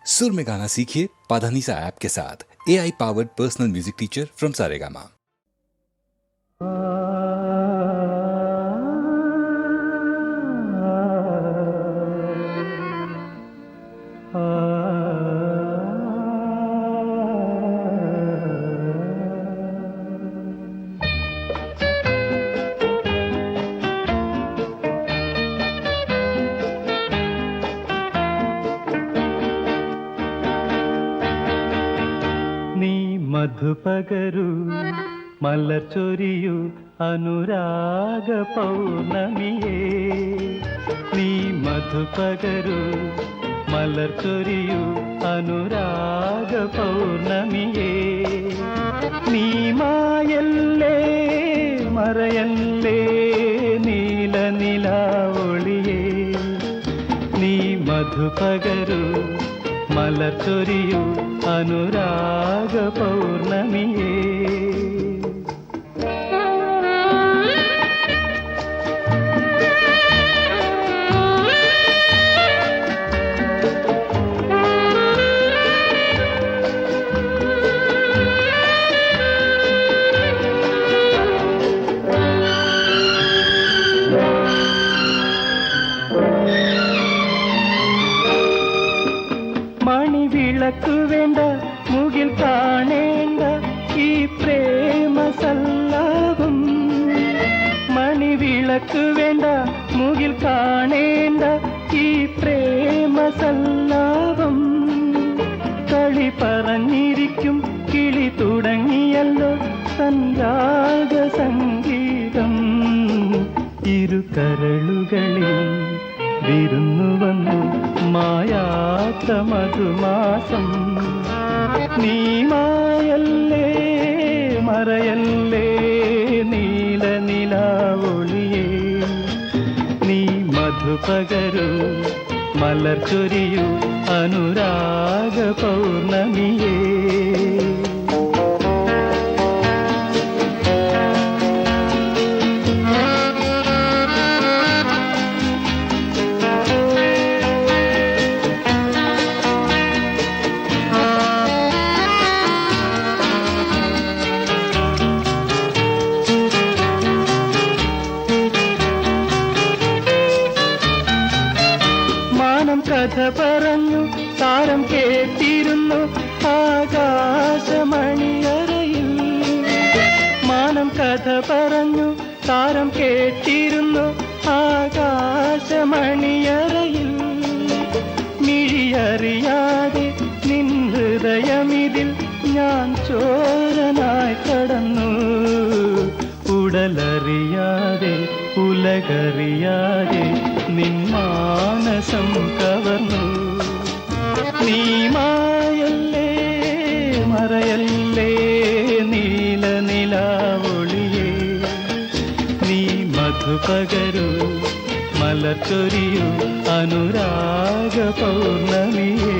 सुर में गाना सीखिए पाधानीसा ऐप के साथ। AI powered personal music teacher from Saregama. മധുപകരു മലർച്ചൊരിയു അനുരാഗ പൗർണമിയേ നീ മധുപകരു മലർച്ചൊരിയു അനുരാഗ പൗർണമിയേ നീ മായല്ലേ മറയല്ലേ നീല നിലാവൊളിയേ നീ മധുപകരു മലർച്ചൊരിയു അനുരാഗ പൗർണമിയേ മണിവിളക്കു വേണ്ട മുകിൽ കാണേണ്ട ഈ പ്രേമ സല്ലാപം മണിവിളക്കു വേണ്ട മുകിൽ കാണേണ്ട ഈ പ്രേമ സല്ലാപം കളി പറഞ്ഞിരിക്കും കിളി തുടങ്ങിയല്ലോ സഞ്ജാത സംഗീതം ഇരു കരളുകളിൽ വിരുന്നു വന്നു മായാത്ത മധുമാസം നീ മായല്ലേ മറയല്ലേ നീല നിലാവൊളിയേ നീ മധുപകരു മലർച്ചൊരിയു അനുരാഗ പൗർണമിയേ കഥ പറഞ്ഞു താരം കേട്ടിരുന്നു ആകാശമണിയറയിൽ മാനം കഥ പറഞ്ഞു താരം കേട്ടിരുന്നു ആകാശമണിയറയിൽ മിഴിയറിയാതെ നിൻ ഹൃദയമിതിൽ ഞാൻ ചോരനായി കടന്നു ഉടലറിയാതെ ഉലകറിയാതെ നിൻ മാനസം കവർന്നു നീ മായല്ലേ മറയല്ലേ നീല നിലാവൊളിയേ നീ മധുപകരു മലർച്ചൊരിയു അനുരാഗ പൗർണമിയേ